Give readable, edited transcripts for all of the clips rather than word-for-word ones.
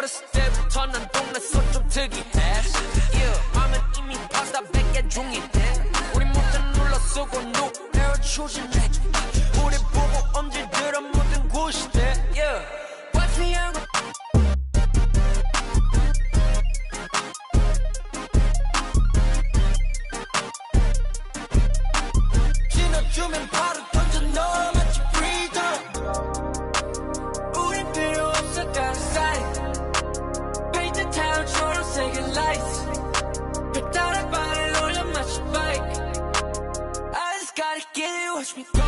어렸을 때부터 난 동네서 좀 특이해. 맘은 이미 파스타 100개 중이해. 우리 모두 눌러 쓰고 누구를 추진해. 우리 보고 엄지들어 모든 곳이돼. Watch me out. 지나주면 바로 던져 넣어 마치 freedom. 우린 필요 없어 다른 사이. 페이지 타운 초록색의 lights. 그 따라 발을 올려 마치 bike. I just gotta get it, watch me go.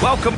Welcome.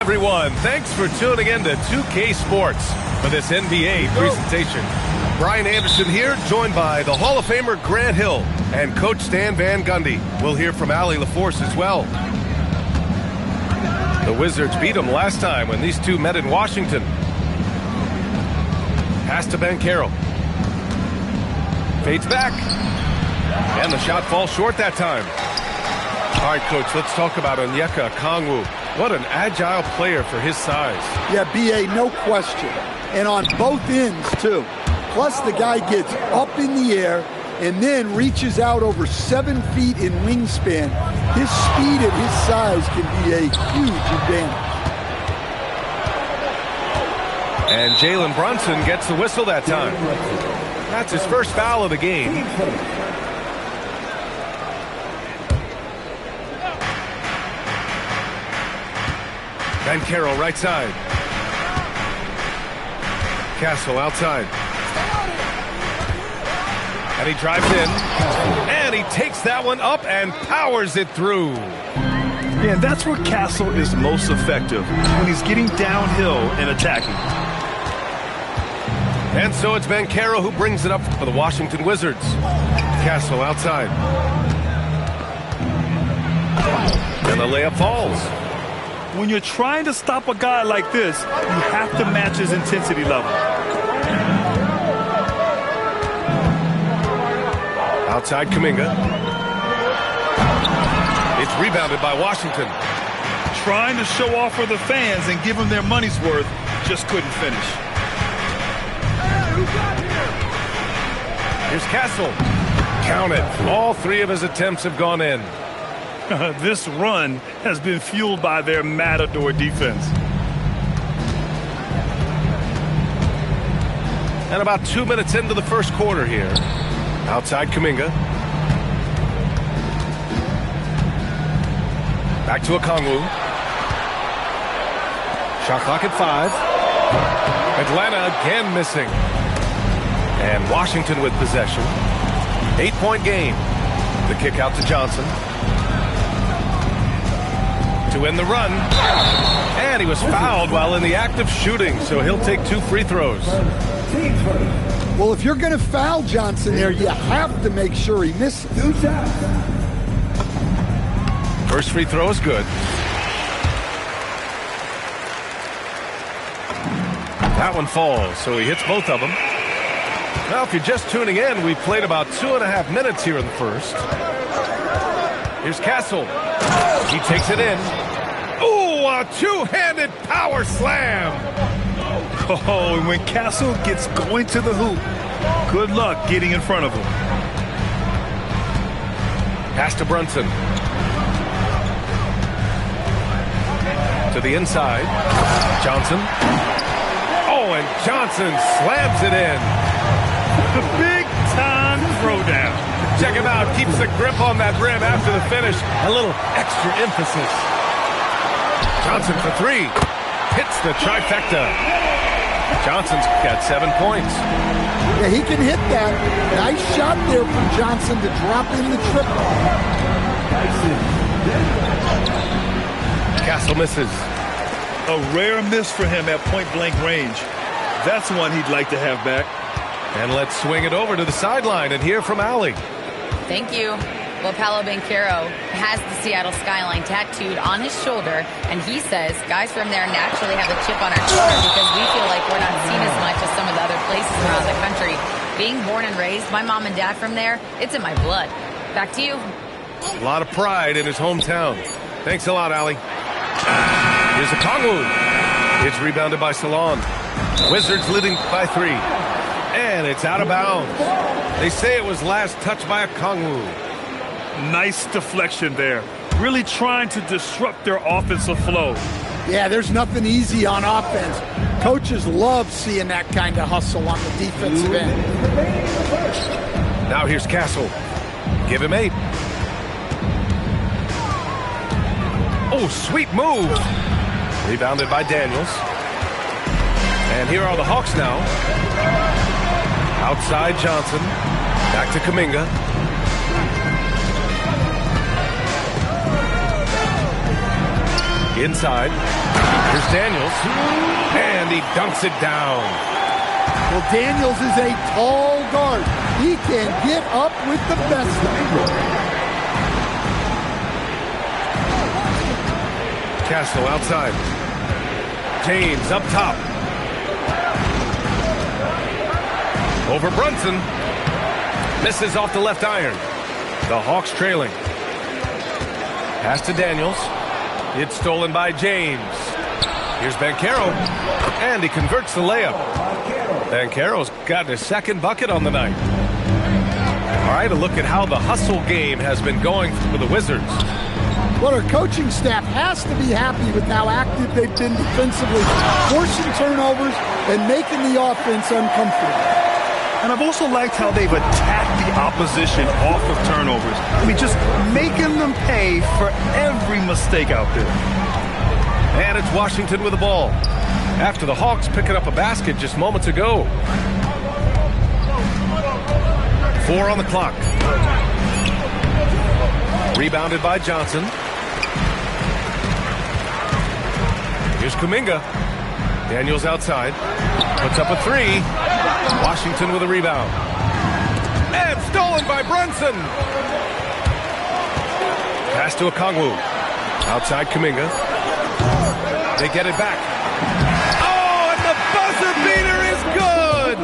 Everyone, thanks for tuning in to 2K Sports for this NBA presentation. Brian Anderson here, joined by the Hall of Famer Grant Hill and Coach Stan Van Gundy. We'll hear from Allie LaForce as well. The Wizards beat them last time when these two met in Washington. Pass to Banchero. Fades back. And the shot falls short that time. All right, Coach, let's talk about Onyeka Okongwu. What an agile player for his size. Yeah, B.A., no question. And on both ends, too. Plus, the guy gets up in the air and then reaches out over 7 feet in wingspan. His speed and his size can be a huge advantage. And Jalen Brunson gets the whistle that time. That's his first foul of the game. Banchero right side. Castle outside. And he drives in. And he takes that one up and powers it through. Yeah, that's where Castle is most effective, when he's getting downhill and attacking. And so it's Banchero who brings it up for the Washington Wizards. Castle outside. And the layup falls. When you're trying to stop a guy like this, you have to match his intensity level. Outside Kuminga. It's rebounded by Washington. Trying to show off for the fans and give them their money's worth, just couldn't finish. Here's Castle. Count it. All three of his attempts have gone in. This run has been fueled by their Matador defense. And about 2 minutes into the first quarter here. Outside Kuminga. Back to Okongwu. Shot clock at 5. Atlanta again missing. And Washington with possession. 8-point game. The kick out to Johnson. To win the run. And he was fouled while in the act of shooting, so he'll take 2 free throws. Well, if you're going to foul Johnson there, you have to make sure he misses. First free throw is good. That one falls, so he hits both of them. Now, if you're just tuning in, we played about 2.5 minutes here in the first. Here's Castle. He takes it in. Ooh, a two-handed power slam. Oh, and when Castle gets going to the hoop, good luck getting in front of him. Pass to Brunson. To the inside. Johnson. Oh, and Johnson slams it in. The big-time throwdown. Check him out. Keeps the grip on that rim after the finish. A little extra emphasis. Johnson for 3. Hits the trifecta. Johnson's got 7 points. Yeah, he can hit that. Nice shot there from Johnson to drop in the triple. Castle misses. A rare miss for him at point-blank range. That's one he'd like to have back. And let's swing it over to the sideline and hear from Allie. Thank you. Well, Paolo Banchero has the Seattle skyline tattooed on his shoulder, and he says guys from there naturally have a chip on our shoulder because we feel like we're not seen as much as some of the other places around the country. Being born and raised, my mom and dad from there, it's in my blood. Back to you. A lot of pride in his hometown. Thanks a lot, Allie. Here's Okongwu. It's rebounded by Salon. Wizards leading by 3. And it's out of bounds. They say it was last touched by Okongwu. Nice deflection there. Really trying to disrupt their offensive flow. Yeah, there's nothing easy on offense. Coaches love seeing that kind of hustle on the defensive end. Now here's Castle. Give him 8. Oh, sweet move. Rebounded by Daniels. And here are the Hawks now. Outside Johnson. Back to Kuminga. Inside. Here's Daniels. And he dunks it down. Well, Daniels is a tall guard. He can get up with the best of them. Castle outside. James up top. Over Brunson. Misses off the left iron. The Hawks trailing. Pass to Daniels. It's stolen by James. Here's Banchero. And he converts the layup. Banchero's got his second bucket on the night. All right, a look at how the hustle game has been going for the Wizards. Well, our coaching staff has to be happy with how active they've been defensively, forcing turnovers and making the offense uncomfortable. And I've also liked how they've attacked the opposition off of turnovers. I mean, just making them pay for every mistake out there. And it's Washington with the ball. After the Hawks picking up a basket just moments ago. 4 on the clock. Rebounded by Johnson. Here's Kuminga. Daniels outside. Puts up a 3. Washington with a rebound. And stolen by Brunson. Pass to Okongwu. Outside Kuminga. They get it back. Oh, and the buzzer beater is good!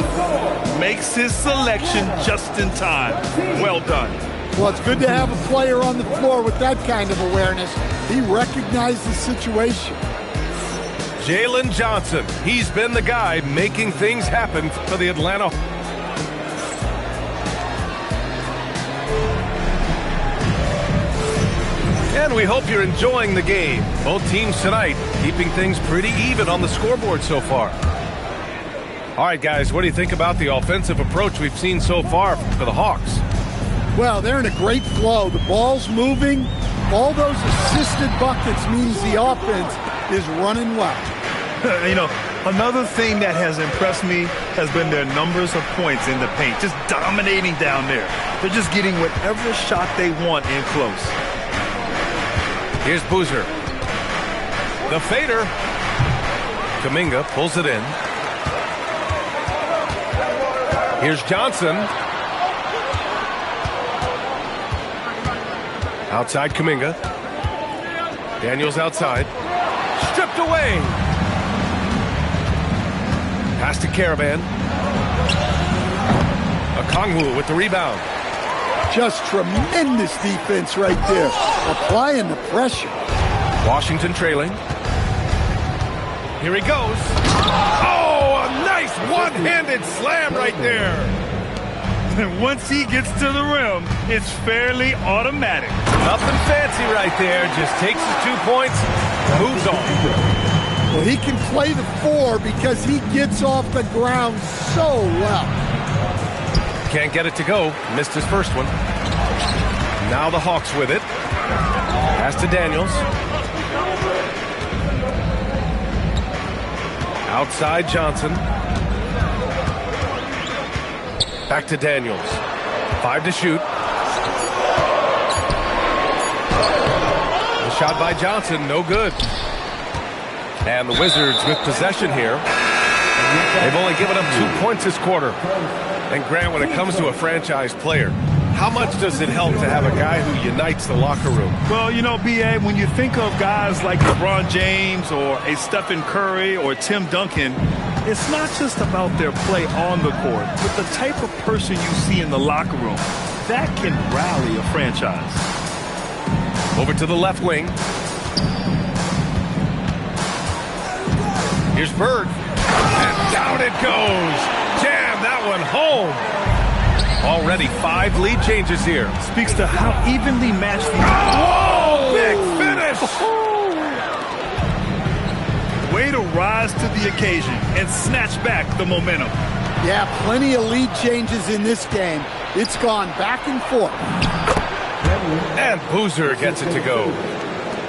Makes his selection just in time. Well done. Well, it's good to have a player on the floor with that kind of awareness. He recognized the situation. Jalen Johnson. He's been the guy making things happen for the Atlanta. And we hope you're enjoying the game. Both teams tonight keeping things pretty even on the scoreboard so far. All right, guys, what do you think about the offensive approach we've seen so far for the Hawks? Well, they're in a great flow. The ball's moving. All those assisted buckets means the offense is running well. You know, another thing that has impressed me has been their numbers of points in the paint, just dominating down there. They're just getting whatever shot they want in close. Here's Boozer. The fader. Kuminga pulls it in. Here's Johnson. Outside Kuminga. Daniels outside. Stripped away. Pass to Caravan. Okongwu with the rebound. Just tremendous defense right there. Applying the pressure. Washington trailing. Here he goes. Oh, a nice one-handed slam right there. And once he gets to the rim, it's fairly automatic. Nothing fancy right there. Just takes his 2 points, moves on. Well, he can play the 4 because he gets off the ground so well. Can't get it to go. Missed his first one. Now the Hawks with it. Pass to Daniels. Outside Johnson. Back to Daniels. 5 to shoot. The shot by Johnson, no good. And the Wizards with possession here. They've only given up 2 points this quarter. And Grant, when it comes to a franchise player, how much does it help to have a guy who unites the locker room? Well, you know, B.A., when you think of guys like LeBron James or a Stephen Curry or Tim Duncan, it's not just about their play on the court, but the type of person you see in the locker room. That can rally a franchise. Over to the left wing. Here's Bird. And down it goes. Jam that one home. Already 5 lead changes here. Speaks to how evenly matched the... Oh, big finish! Way to rise to the occasion and snatch back the momentum. Yeah, plenty of lead changes in this game. It's gone back and forth. And Boozer gets it to go.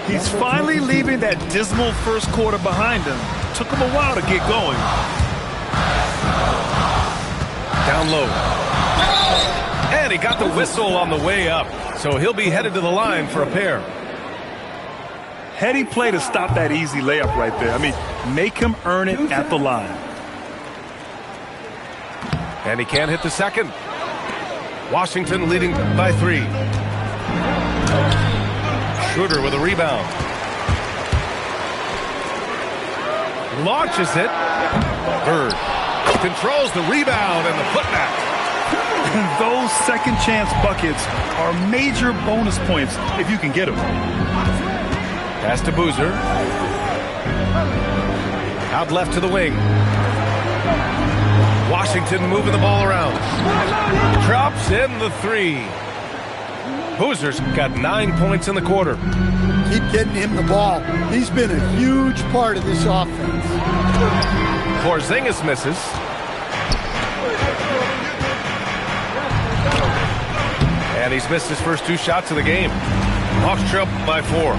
He's finally leaving that dismal first quarter behind him. Took him a while to get going. Down low. And he got the whistle on the way up, so he'll be headed to the line for a pair. Heady play to stop that easy layup right there. I mean, make him earn it at the line. And he can't hit the second. Washington leading by 3. Schroeder with a rebound. Launches it. Bird controls the rebound and the putback. Those second chance buckets are major bonus points if you can get them. Pass to Boozer. Out left to the wing. Washington moving the ball around. Drops in the 3. Boozer's got 9 points in the quarter. Keep getting him the ball. He's been a huge part of this offense. Porzingis misses. And he's missed his first 2 shots of the game. Hawks trail by 4.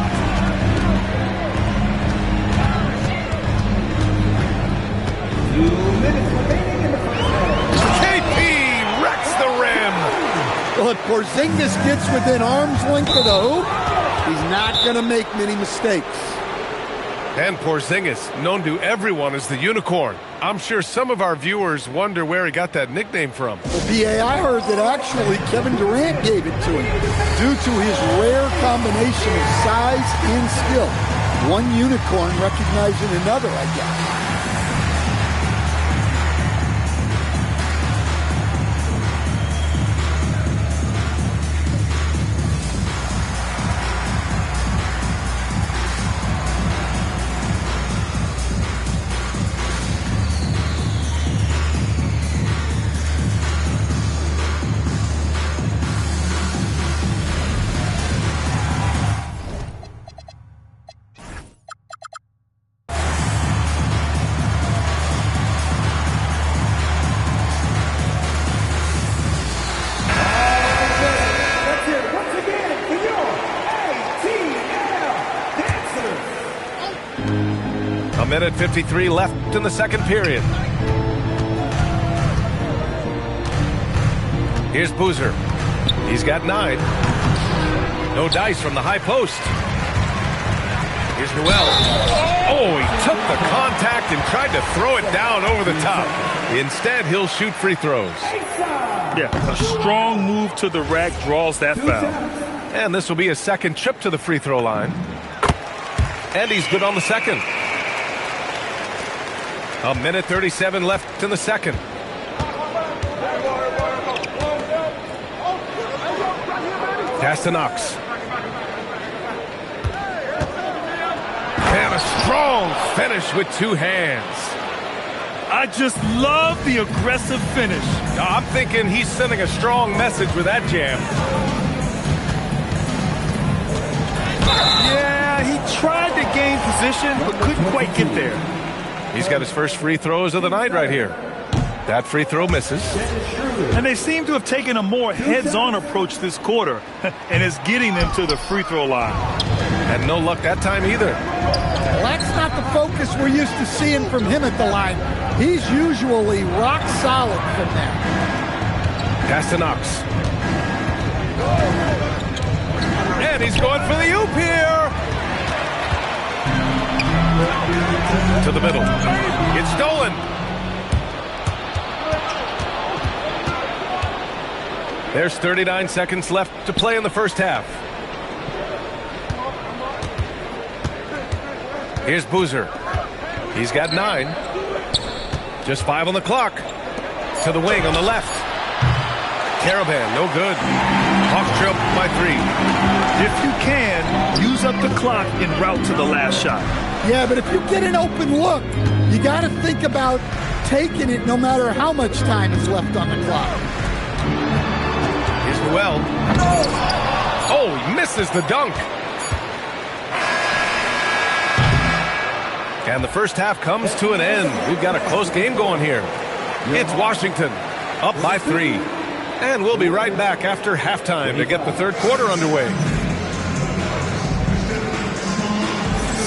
KP wrecks the rim. Well, if Porzingis gets within arm's length of the hoop, he's not going to make many mistakes. And Porzingis, known to everyone as the Unicorn. I'm sure some of our viewers wonder where he got that nickname from. Well, B.A., I heard that actually Kevin Durant gave it to him due to his rare combination of size and skill. One unicorn recognizing another, I guess. A minute 53 left in the second period. Here's Boozer. He's got 9. No dice from the high post. Here's Noel. Oh, he took the contact and tried to throw it down over the top. Instead, he'll shoot free throws. Yeah, a strong move to the rack draws that foul. And this will be his second trip to the free throw line. And he's good on the second. A minute 37 left in the second. Pass to Knox. And a strong finish with 2 hands. I just love the aggressive finish. I'm thinking he's sending a strong message with that jam. Yeah, he tried to gain position, but couldn't quite get there. He's got his first free throws of the night right here. That free throw misses. And they seem to have taken a more heads-on approach this quarter, and it's getting them to the free throw line. And no luck that time either. Well, that's not the focus we're used to seeing from him at the line. He's usually rock solid from there. Pass to Knox. And he's going for the oop here. To the middle. It's stolen. There's 39 seconds left to play in the first half. Here's Boozer. He's got 9. Just 5 on the clock. To the wing on the left. Caravan, no good. Hawks trail by 3. If you can, use up the clock en route to the last shot. Yeah, but if you get an open look, you got to think about taking it no matter how much time is left on the clock. Here's Noel. Oh, he misses the dunk. And the first half comes to an end. We've got a close game going here. It's Washington up by 3. And we'll be right back after halftime to get the third quarter underway.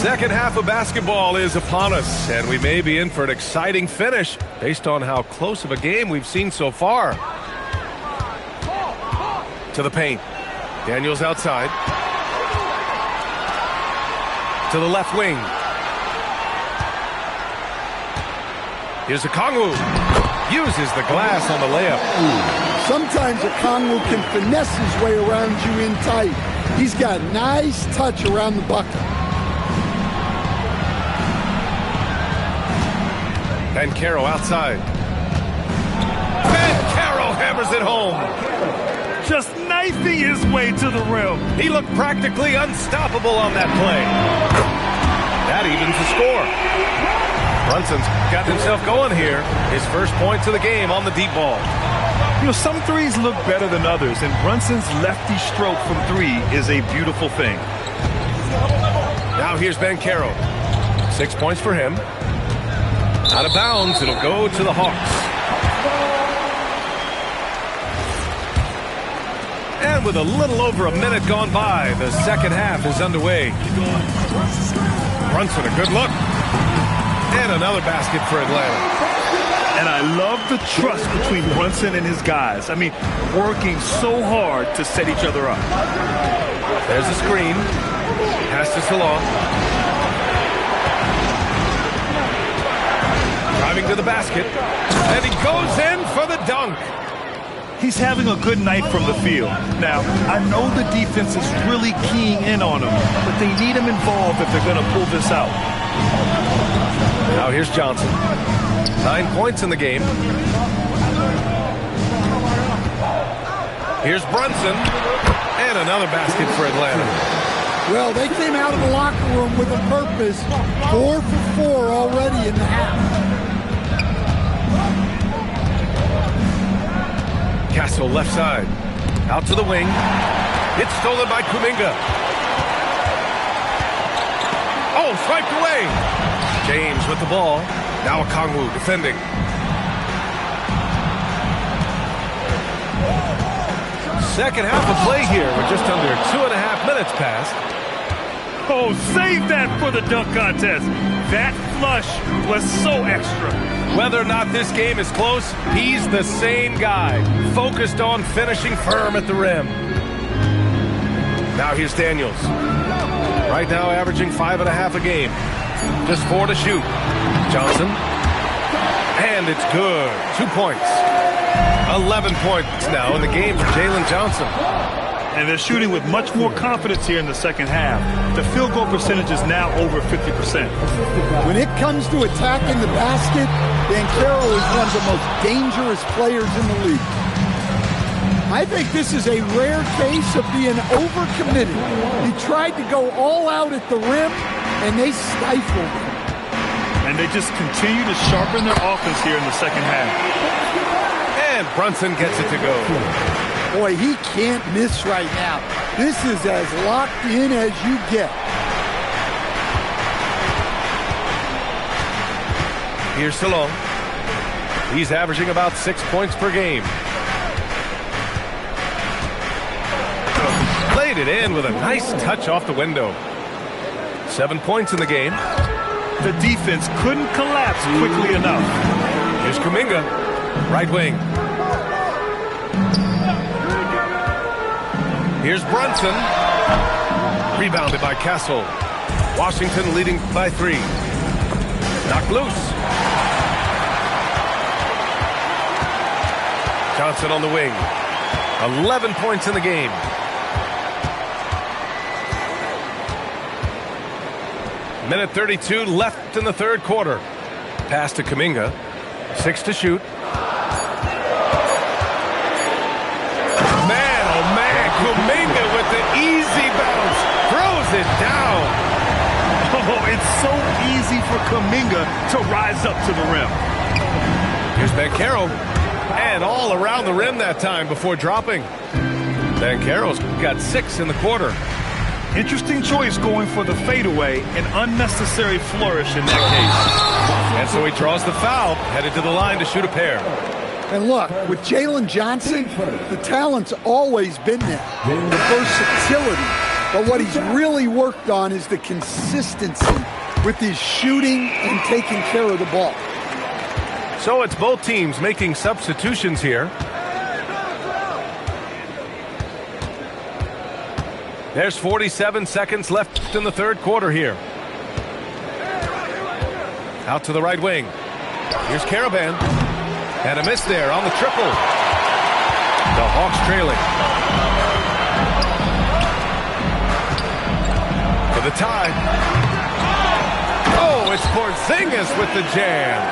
Second half of basketball is upon us, and we may be in for an exciting finish based on how close of a game we've seen so far. To the paint. Daniels outside. To the left wing. Here's Okongwu. Uses the glass on the layup. Sometimes Okongwu can finesse his way around you in tight. He's got nice touch around the bucket. Banchero outside. Banchero hammers it home. Just knifing his way to the rim. He looked practically unstoppable on that play. That evens the score. Brunson's got himself going here. His first points of the game on the deep ball. You know, some threes look better than others, and Brunson's lefty stroke from 3 is a beautiful thing. Now here's Banchero. 6 points for him. Out of bounds, it'll go to the Hawks. And with a little over a minute gone by, the second half is underway. Brunson, a good look. And another basket for Atlanta. And I love the trust between Brunson and his guys. I mean, working so hard to set each other up. There's the screen. Pass to Salon. Driving to the basket. And he goes in for the dunk. He's having a good night from the field. Now, I know the defense is really keying in on him, but they need him involved if they're going to pull this out. Now here's Johnson. 9 points in the game. Here's Brunson. And another basket for Atlanta. Well, they came out of the locker room with a purpose. 4 for 4 already in the half. Castle left side. Out to the wing. It's stolen by Kuminga. Oh, swiped away. James with the ball. Now Okongwu defending. Second half of play here. We're just under 2.5 minutes past. Oh, save that for the dunk contest. That flush was so extra. Whether or not this game is close, he's the same guy, focused on finishing firm at the rim. Now here's Daniels. Right now averaging 5.5 a game. Just 4 to shoot. Johnson. And it's good. 2 points. 11 points now in the game for Jalen Johnson. And they're shooting with much more confidence here in the second half. The field goal percentage is now over 50%. When it comes to attacking the basket, Banchero is one of the most dangerous players in the league. I think this is a rare case of being overcommitted. He tried to go all out at the rim, and they stifled him. And they just continue to sharpen their offense here in the second half. And Brunson gets it to go. Boy, he can't miss right now. This is as locked in as you get. Here's Salone. He's averaging about 6 points per game. Played it in with a nice touch off the window. 7 points in the game. The defense couldn't collapse quickly enough. Here's Kuminga, right wing. Here's Brunson. Rebounded by Castle. Washington leading by 3. Knocked loose. Johnson on the wing. 11 points in the game. Minute 32 left in the third quarter. Pass to Kuminga. 6 to shoot. Kuminga with the easy bounce. Throws it down. Oh, it's so easy for Kuminga to rise up to the rim. Here's Banchero. And all around the rim that time before dropping. Banchero's got 6 in the quarter. Interesting choice going for the fadeaway. An unnecessary flourish in that case. And so he draws the foul. Headed to the line to shoot a pair. And look, with Jalen Johnson, the talent's always been there, the versatility. But what he's really worked on is the consistency with his shooting and taking care of the ball. So it's both teams making substitutions here. There's 47 seconds left in the third quarter here. Out to the right wing. Here's Caravan. And a miss there on the triple. The Hawks trailing. For the tie. Oh, it's Porzingis with the jam.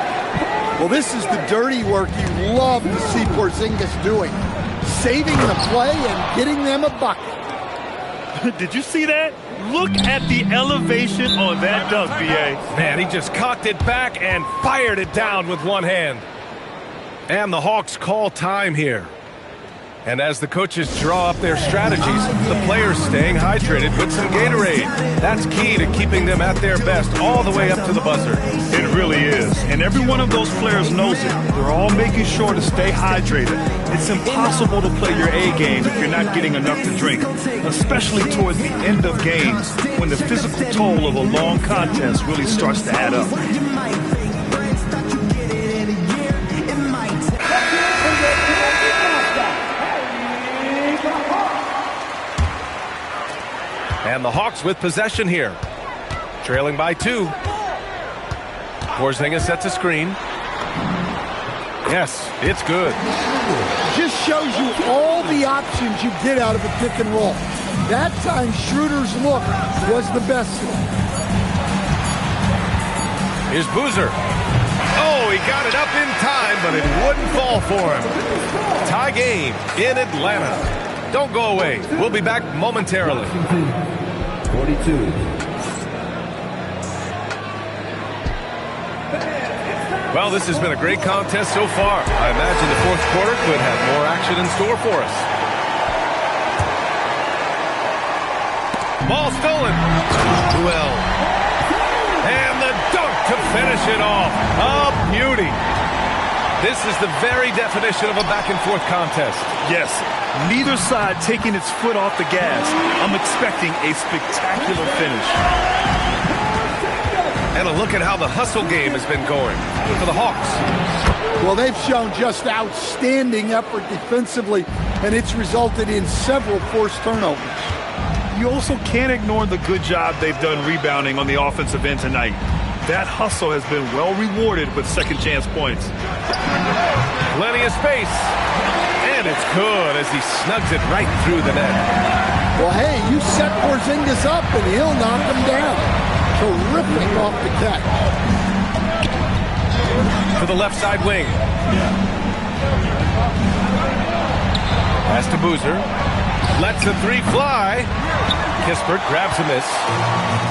Well, this is the dirty work you love to see Porzingis doing. Saving the play and getting them a bucket. Did you see that? Look at the elevation on that dunk, B.A. Man, he just cocked it back and fired it down with one hand. And the Hawks call time here. And as the coaches draw up their strategies, the players staying hydrated with some Gatorade. That's key to keeping them at their best all the way up to the buzzer. It really is. And every one of those players knows it. They're all making sure to stay hydrated. It's impossible to play your A game if you're not getting enough to drink, especially towards the end of games when the physical toll of a long contest really starts to add up. And the Hawks with possession here. Trailing by 2. Porzingis sets a screen. Yes, it's good. Just shows you all the options you get out of a pick and roll. That time, Schroeder's look was the best look. Here's Boozer. Oh, he got it up in time, but it wouldn't fall for him. Tie game in Atlanta. Don't go away. We'll be back momentarily. 42. Well, this has been a great contest so far. I imagine the fourth quarter could have more action in store for us. Ball stolen. Well, and the dunk to finish it off. A beauty. This is the very definition of a back-and-forth contest. Yes, neither side taking its foot off the gas. I'm expecting a spectacular finish. And a look at how the hustle game has been going for the Hawks. Well, they've shown just outstanding effort defensively, and it's resulted in several forced turnovers. You also can't ignore the good job they've done rebounding on the offensive end tonight. That hustle has been well rewarded with second chance points. Plenty of space. And it's good as he snugs it right through the net. Well, hey, you set Porzingis up, and he'll knock him down. Terrific off the catch. To the left side wing. Pass to Boozer. Lets the three fly. Kispert grabs a miss.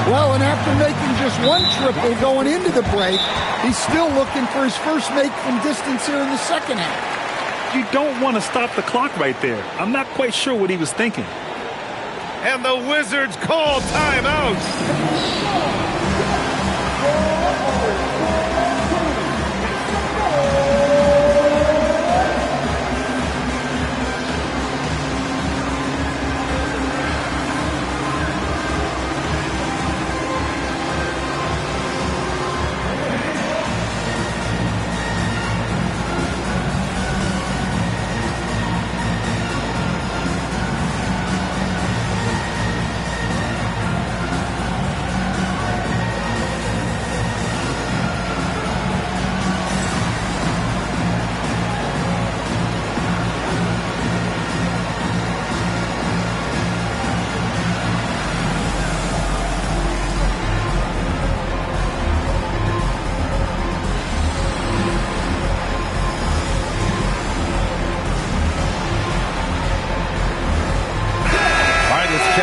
Well, and after making just one triple going into the break, he's still looking for his first make from distance here in the second half. You don't want to stop the clock right there. I'm not quite sure what he was thinking. And the Wizards call timeout.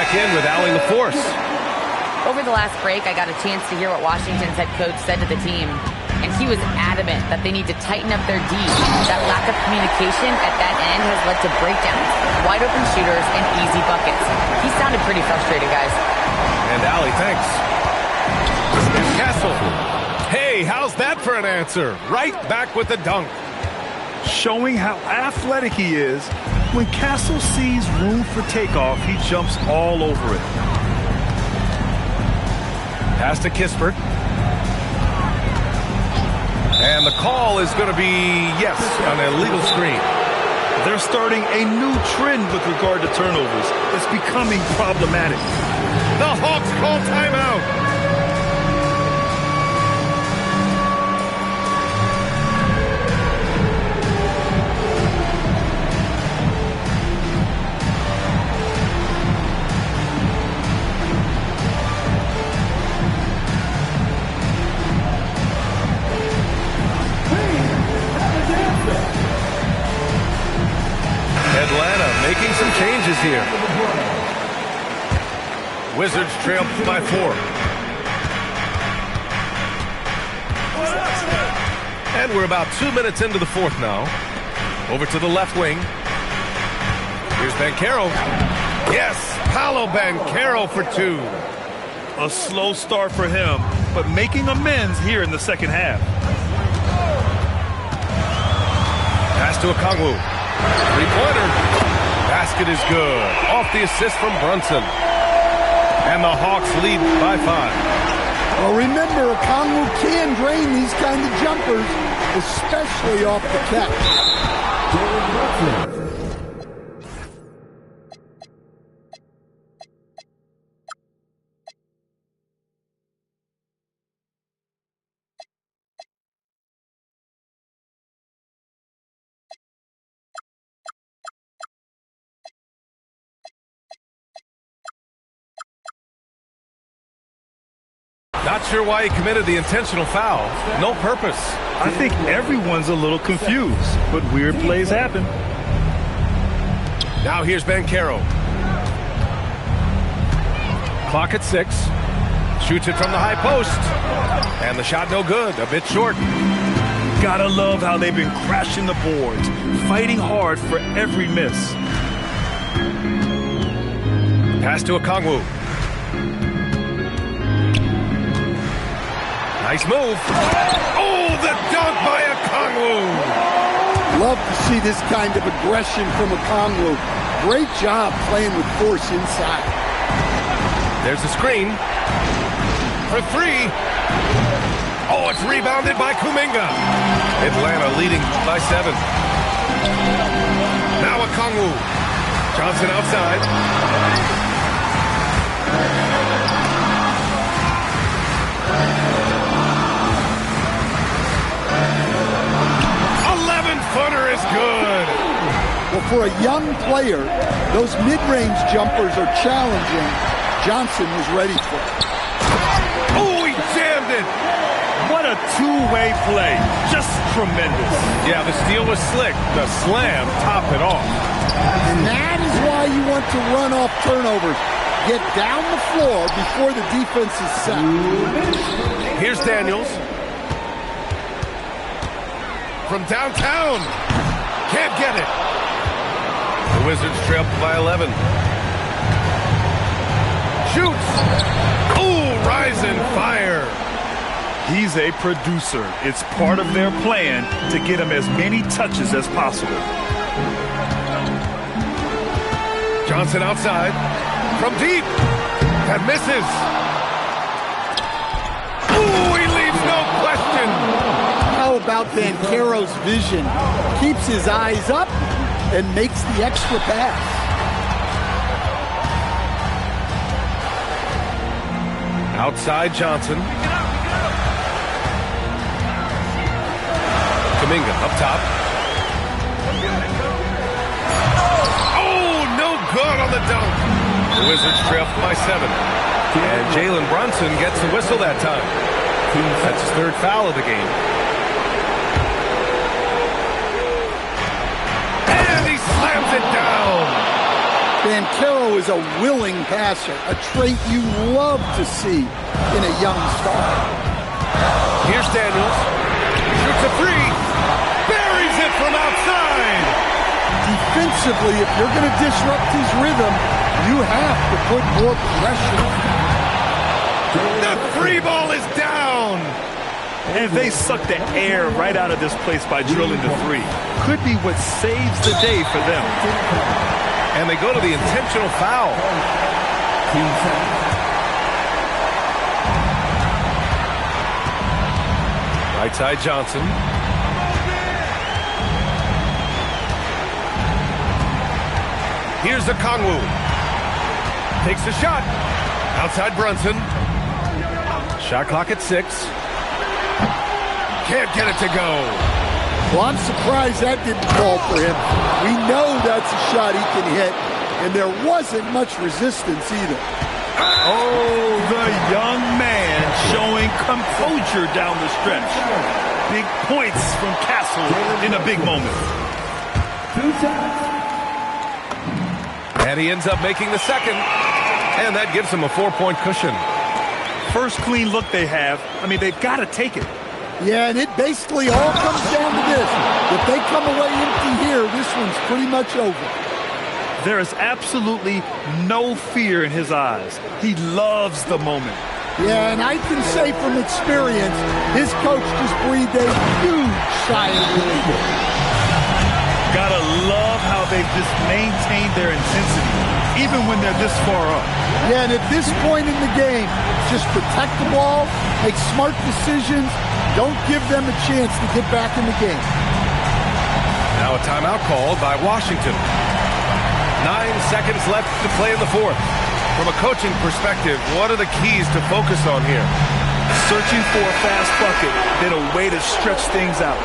In with Allie LaForce. Over the last break, I got a chance to hear what Washington's head coach said to the team, and he was adamant that they need to tighten up their D. That lack of communication at that end has led to breakdowns, wide open shooters, and easy buckets. He sounded pretty frustrated, guys. And Allie, thanks. Here's Castle. Hey, how's that for an answer? Right back with the dunk. Showing how athletic he is. When Castle sees room for takeoff, he jumps all over it. Pass to Kispert. And the call is going to be, yes, an illegal screen. They're starting a new trend with regard to turnovers. It's becoming problematic. The Hawks call timeout. Atlanta making some changes here. Wizards trail by 4. And we're about 2 minutes into the fourth now. Over to the left wing. Here's Banchero. Yes, Paolo Banchero for 2. A slow start for him, but making amends here in the second half. Pass to Okongwu. Three-pointer. Basket is good. Off the assist from Brunson. And the Hawks lead by 5. Well, remember, Okongwu can drain these kind of jumpers, especially off the catch. Not sure why he committed the intentional foul. No purpose. I think everyone's a little confused, but weird plays happen. Now here's Banchero. Clock at 6. Shoots it from the high post. And the shot no good. A bit short. Gotta love how they've been crashing the boards, fighting hard for every miss. Pass to Okongwu. Nice move. Oh, the dunk by Okongwu. Love to see this kind of aggression from Okongwu. Great job playing with force inside. There's the screen. For 3. Oh, it's rebounded by Kuminga. Atlanta leading by 7. Now Okongwu. Johnson outside. Footer is good. Well, for a young player, those mid-range jumpers are challenging. Johnson was ready for it. Oh, he jammed it. What a two-way play. Just tremendous. Yeah, the steal was slick. The slam topped it off. And that is why you want to run off turnovers. Get down the floor before the defense is set. Here's Daniels. From downtown. Can't get it. The Wizards trail by 11. Shoots. Ooh, rising fire. He's a producer. It's part of their plan to get him as many touches as possible. Johnson outside. From deep. That misses. Ooh, he leaves no question. How about Banchero's vision? Keeps his eyes up and makes the extra pass. Outside Johnson. Kuminga up top. Oh, no good on the dunk. The Wizards trail by 7. And Jalen Brunson gets the whistle that time. That's his 3rd foul of the game. Slams it down. Banchero is a willing passer, a trait you love to see in a young star. Here's Daniels. Shoots a 3. Buries it from outside. Defensively, if you're going to disrupt his rhythm, you have to put more pressure. The 3 ball is down. And they suck the air right out of this place by drilling the 3. Could be what saves the day for them. And they go to the intentional foul. Right side Johnson. Here's Okongwu. Takes the shot. Outside Brunson. Shot clock at 6. Can't get it to go. Well, I'm surprised that didn't fall for him. We know that's a shot he can hit, and there wasn't much resistance either. Oh, the young man showing composure down the stretch. Big points from Castle in a big moment. And he ends up making the 2nd, and that gives him a 4-point cushion. First clean look they have. I mean, they've got to take it. Yeah, and it basically all comes down to this. If they come away empty here, this one's pretty much over. There is absolutely no fear in his eyes. He loves the moment. Yeah, and I can say from experience, his coach just breathed a huge sigh of relief. Gotta love how they've just maintained their intensity, even when they're this far up. Yeah, and at this point in the game, just protect the ball, make smart decisions, don't give them a chance to get back in the game. Now a timeout called by Washington. 9 seconds left to play in the 4th. From a coaching perspective, what are the keys to focus on here? Searching for a fast bucket, then a way to stretch things out.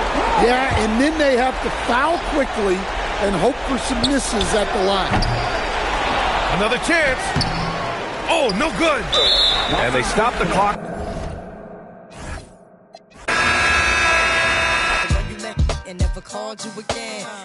Yeah, and then they have to foul quickly and hope for some misses at the line. Another chance. Oh, no good. And they stop the clock called you again.